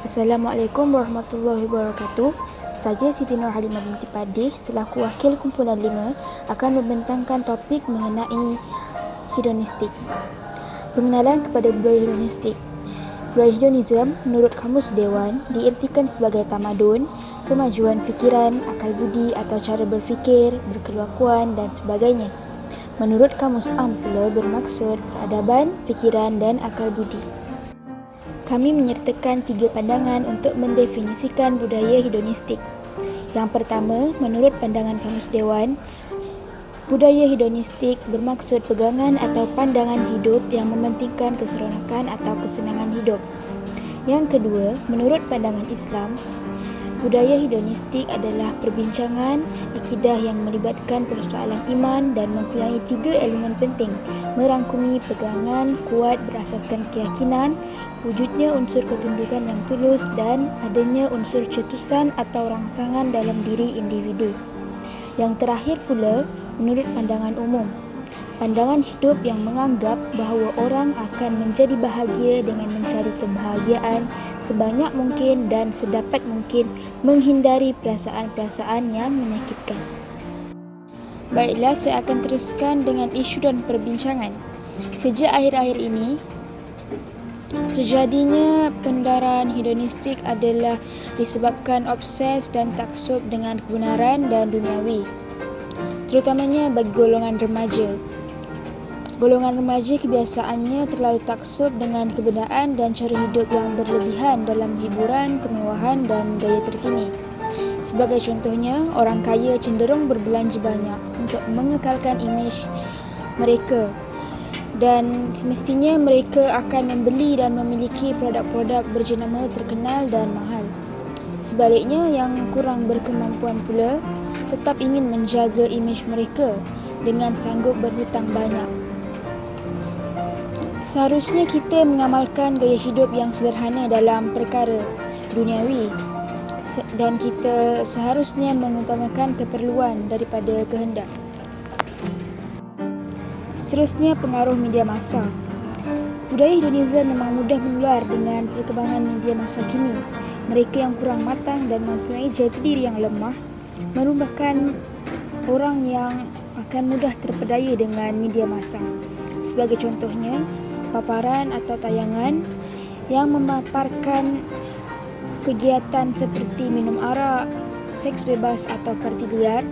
Assalamualaikum warahmatullahi wabarakatuh. Saya Siti Nurhalimah binti Padih selaku Wakil Kumpulan 5 akan membentangkan topik mengenai hedonistik. Pengenalan kepada budaya hedonistik. Budaya hedonism menurut Kamus Dewan diertikan sebagai tamadun, kemajuan fikiran, akal budi atau cara berfikir, berkelakuan dan sebagainya. Menurut Kamus Am pula bermaksud peradaban, fikiran dan akal budi. Kami menyertakan 3 pandangan untuk mendefinisikan budaya hedonistik. Yang pertama, menurut pandangan Kamus Dewan, budaya hedonistik bermaksud pegangan atau pandangan hidup yang mementingkan keseronokan atau kesenangan hidup. Yang kedua, menurut pandangan Islam, budaya hedonistik adalah perbincangan akidah yang melibatkan persoalan iman dan mempunyai 3 elemen penting, merangkumi pegangan kuat berasaskan keyakinan, wujudnya unsur ketundukan yang tulus dan adanya unsur cetusan atau rangsangan dalam diri individu. Yang terakhir pula, menurut pandangan umum, pandangan hidup yang menganggap bahawa orang akan menjadi bahagia dengan mencari kebahagiaan sebanyak mungkin dan sedapat mungkin menghindari perasaan-perasaan yang menyakitkan. Baiklah, saya akan teruskan dengan isu dan perbincangan. Sejak akhir-akhir ini, terjadinya pendaraan hedonistik adalah disebabkan obses dan taksub dengan kebenaran dan duniawi, terutamanya bagi golongan remaja. Golongan remaja kebiasaannya terlalu taksub dengan kebenaran dan cara hidup yang berlebihan dalam hiburan, kemewahan dan gaya terkini. Sebagai contohnya, orang kaya cenderung berbelanja banyak untuk mengekalkan imej mereka dan semestinya mereka akan membeli dan memiliki produk-produk berjenama terkenal dan mahal. Sebaliknya, yang kurang berkemampuan pula tetap ingin menjaga imej mereka dengan sanggup berhutang banyak. Seharusnya kita mengamalkan gaya hidup yang sederhana dalam perkara duniawi dan kita seharusnya mengutamakan keperluan daripada kehendak. Seterusnya, pengaruh media massa. Budaya hedonism memang mudah menular dengan perkembangan media massa kini. Mereka yang kurang matang dan mempunyai jati diri yang lemah merupakan orang yang akan mudah terpedaya dengan media massa. Sebagai contohnya, paparan atau tayangan yang memaparkan kegiatan seperti minum arak, seks bebas atau parti liar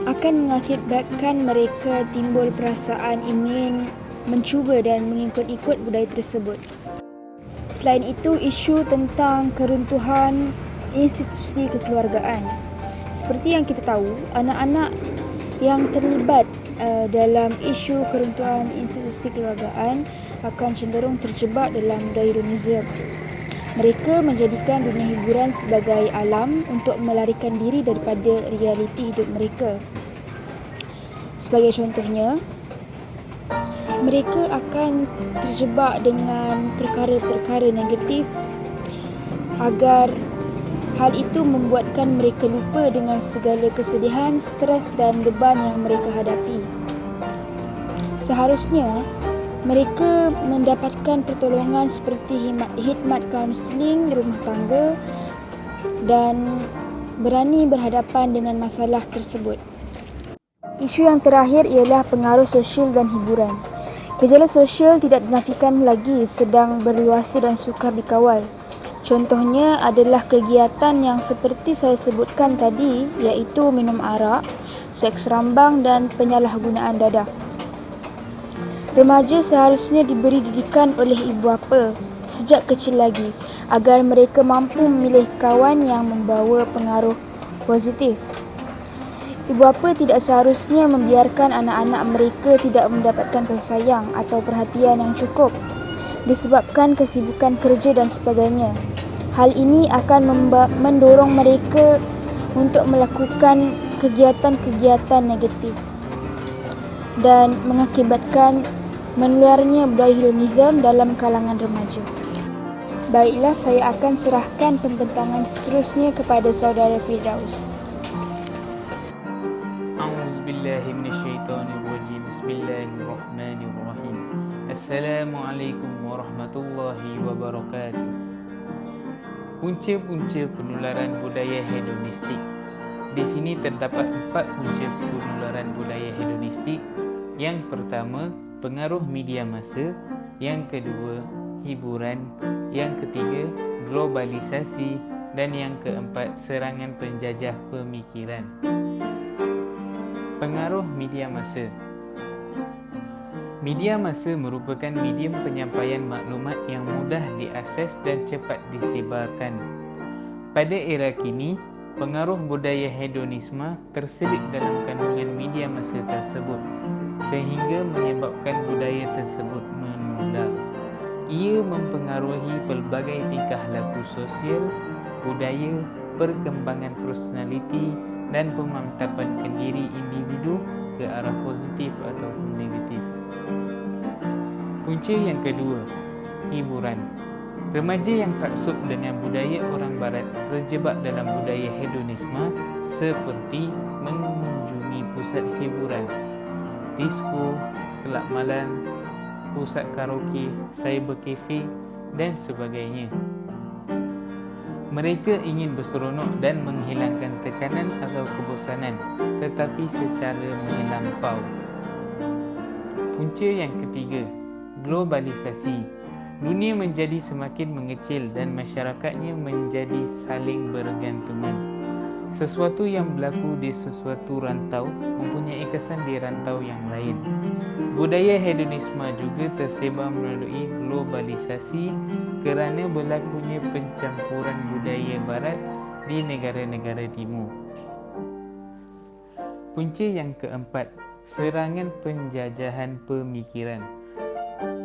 akan mengakibatkan mereka timbul perasaan ingin mencuba dan mengikut-ikut budaya tersebut. Selain itu, isu tentang keruntuhan institusi kekeluargaan. Seperti yang kita tahu, anak-anak yang terlibat dalam isu keruntuhan institusi kekeluargaan akan cenderung terjebak dalam budaya hedonism. Mereka menjadikan dunia hiburan sebagai alam untuk melarikan diri daripada realiti hidup mereka. Sebagai contohnya, mereka akan terjebak dengan perkara-perkara negatif agar hal itu membuatkan mereka lupa dengan segala kesedihan, stres dan beban yang mereka hadapi. Seharusnya, mereka mendapatkan pertolongan seperti khidmat kaunseling rumah tangga dan berani berhadapan dengan masalah tersebut. Isu yang terakhir ialah pengaruh sosial dan hiburan. Gejala sosial tidak dinafikan lagi sedang berluasa dan sukar dikawal. Contohnya adalah kegiatan yang seperti saya sebutkan tadi, iaitu minum arak, seks rambang dan penyalahgunaan dadah. Remaja seharusnya diberi didikan oleh ibu bapa sejak kecil lagi agar mereka mampu memilih kawan yang membawa pengaruh positif. Ibu bapa tidak seharusnya membiarkan anak-anak mereka tidak mendapatkan kasih sayang atau perhatian yang cukup disebabkan kesibukan kerja dan sebagainya. Hal ini akan mendorong mereka untuk melakukan kegiatan-kegiatan negatif dan mengakibatkan menularnya budaya hedonism dalam kalangan remaja. Baiklah, saya akan serahkan pembentangan seterusnya kepada saudara Firdaus. A'udzubillahi minasyaitonirrajim. Bismillahirrahmanirrahim. Assalamualaikum warahmatullahi wabarakatuh. Punca-punca penularan budaya hedonistik. Di sini terdapat 4 punca penularan budaya hedonistik. Yang pertama, pengaruh media massa. Yang kedua, hiburan. Yang ketiga, globalisasi. Dan yang keempat, serangan penjajah pemikiran. Pengaruh media massa. Media massa merupakan medium penyampaian maklumat yang mudah diakses dan cepat disebarkan. Pada era kini, pengaruh budaya hedonisme terselip dalam kandungan media massa tersebut sehingga menyebabkan budaya tersebut menular. Ia mempengaruhi pelbagai tingkah laku sosial, budaya, perkembangan personaliti dan pemantapan diri individu ke arah positif ataupun negatif. Punca yang kedua, hiburan. Remaja yang taksub dengan budaya orang barat terjebak dalam budaya hedonisme seperti mengunjungi pusat hiburan, disko, kelab malam, pusat karaoke, cyber cafe dan sebagainya. Mereka ingin berseronok dan menghilangkan tekanan atau kebosanan, tetapi secara melampau. Punca yang ketiga, globalisasi. Dunia menjadi semakin mengecil dan masyarakatnya menjadi saling bergantungan. Sesuatu yang berlaku di sesuatu rantau mempunyai kesan di rantau yang lain. Budaya hedonisme juga tersebar melalui globalisasi kerana berlakunya pencampuran budaya barat di negara-negara timur. Punca yang keempat, serangan penjajahan pemikiran.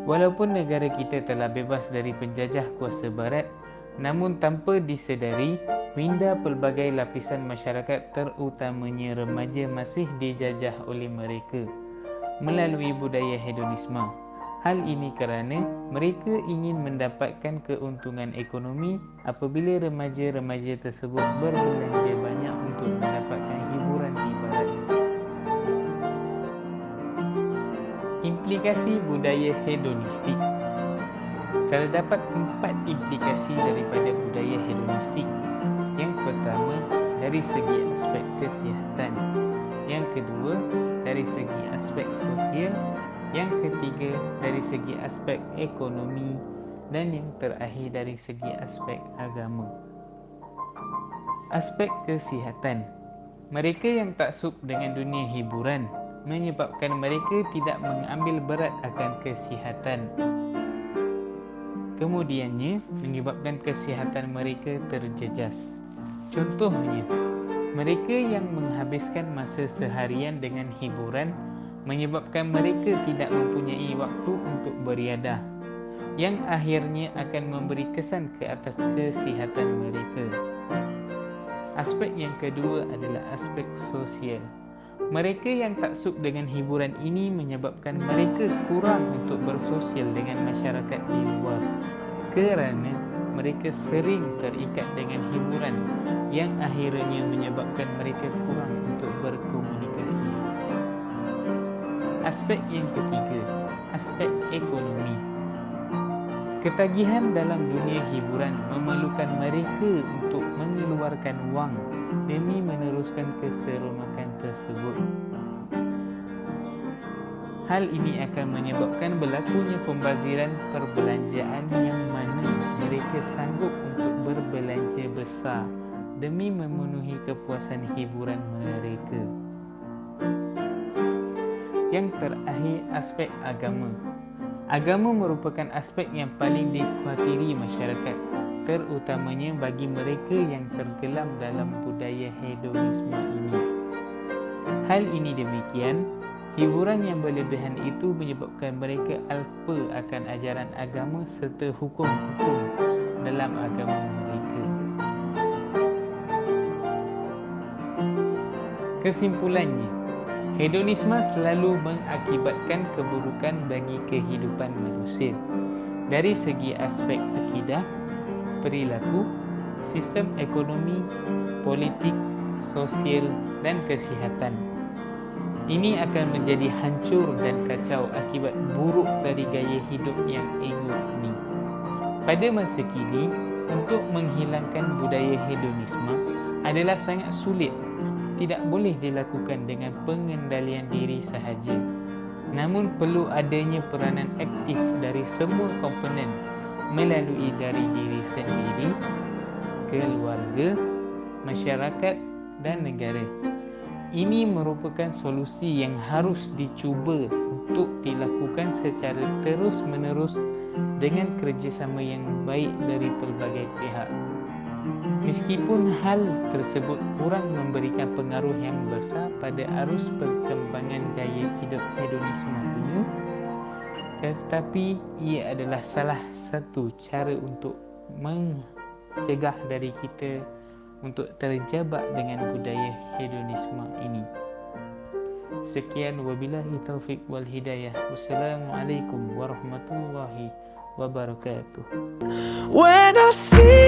Walaupun negara kita telah bebas dari penjajah kuasa barat, namun tanpa disedari, minda pelbagai lapisan masyarakat terutamanya remaja masih dijajah oleh mereka melalui budaya hedonisme. Hal ini kerana mereka ingin mendapatkan keuntungan ekonomi apabila remaja-remaja tersebut berbelanja banyak untuk mendapatkan hiburan di barat. Implikasi budaya hedonistik. Terdapat 4 implikasi daripada budaya hedonistik. Yang pertama, dari segi aspek kesihatan. Yang kedua, dari segi aspek sosial. Yang ketiga, dari segi aspek ekonomi. Dan yang terakhir, dari segi aspek agama. Aspek kesihatan. Mereka yang taksub dengan dunia hiburan menyebabkan mereka tidak mengambil berat akan kesihatan. Kemudiannya, menyebabkan kesihatan mereka terjejas. Contohnya, mereka yang menghabiskan masa seharian dengan hiburan menyebabkan mereka tidak mempunyai waktu untuk beriadah, yang akhirnya akan memberi kesan ke atas kesihatan mereka. Aspek yang kedua adalah aspek sosial. Mereka yang taksub dengan hiburan ini menyebabkan mereka kurang untuk bersosial dengan masyarakat di luar kerana mereka sering terikat dengan hiburan yang akhirnya menyebabkan mereka kurang untuk berkomunikasi. Aspek yang ketiga, aspek ekonomi. Ketagihan dalam dunia hiburan memerlukan mereka untuk mengeluarkan wang demi meneruskan keseronokan tersebut. Hal ini akan menyebabkan berlakunya pembaziran perbelanjaan yang mana mereka sanggup untuk berbelanja besar demi memenuhi kepuasan hiburan mereka. Yang terakhir, aspek agama. Agama merupakan aspek yang paling dikhawatiri masyarakat, terutamanya bagi mereka yang tergelam dalam budaya hedonisme ini. Hal ini demikian, hiburan yang berlebihan itu menyebabkan mereka alpa akan ajaran agama serta hukum-hukum dalam agama mereka. Kesimpulannya, hedonisme selalu mengakibatkan keburukan bagi kehidupan manusia dari segi aspek akidah, perilaku, sistem ekonomi, politik, sosial dan kesihatan. Ini akan menjadi hancur dan kacau akibat buruk dari gaya hidup yang ego ini. Pada masa kini, untuk menghilangkan budaya hedonisme adalah sangat sulit. Tidak boleh dilakukan dengan pengendalian diri sahaja. Namun perlu adanya peranan aktif dari semua komponen melalui dari diri sendiri, keluarga, masyarakat dan negara. Ini merupakan solusi yang harus dicuba untuk dilakukan secara terus-menerus dengan kerjasama yang baik dari pelbagai pihak. Meskipun hal tersebut kurang memberikan pengaruh yang besar pada arus perkembangan gaya hidup hedonisme ini, tetapi ia adalah salah satu cara untuk mencegah dari kita untuk terjebak dengan budaya hedonisme ini. Sekian, wabillahi taufik wal hidayah. Wassalamualaikum warahmatullahi wabarakatuh. When I see